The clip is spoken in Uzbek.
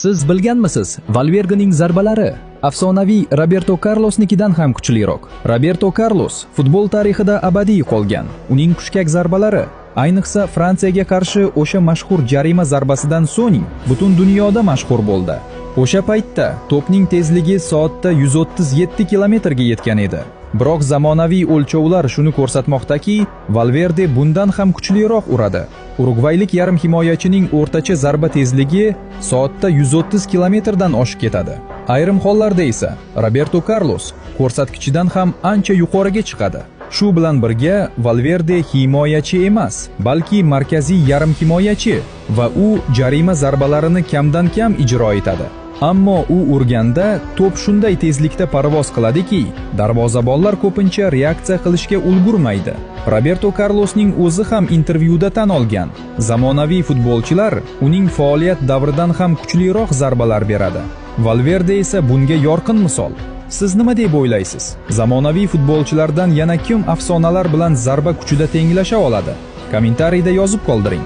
Siz bilganmisiz, Valverdening zarbalari afsonaviy Roberto Carlosnikidan ham kuchliroq. Roberto Carlos futbol tarixida abadiy qolgan. Uning xushkak zarbalari, ayniqsa Fransiyaga qarshi o'sha mashhur jarima zarbasidan so'ng butun dunyoda mashhur bo'ldi. O'sha paytda to'pning tezligi soatda 137 kilometrga yetgan edi. Biroq zamonaviy o'lchovlar shuni ko'rsatmoqdaki, Valverde bundan ham kuchliroq uradi. Urugvaylik yarim himoyachining o'rtacha zarba tezligi soatda 130 kilometrdan oshib ketadi. Ayrim hollarda esa Roberto Carlos ko'rsatkichidan ham ancha yuqoriga chiqadi. Shu bilan birga Valverde himoyachi emas, balki markaziy yarim himoyachi va u jarima zarbalarini kamdan kam ijro etadi. Ammo u urganda to'p shunday tezlikda parvoz qiladiki, darvozabonlar ko'pincha reaksiya qilishga ulgurmaydi. Roberto Carlosning o'zi ham intervyuda tan olgan. Zamonaviy futbolchilar uning faoliyat davridan ham kuchliroq zarbalar beradi. Valverde esa bunga yorqin misol. Siz nima deb o'ylaysiz? Zamonaviy futbolchilardan yana kim afsonalar bilan zarba kuchida tenglasha oladi? Kommentariyda yozib qoldiring.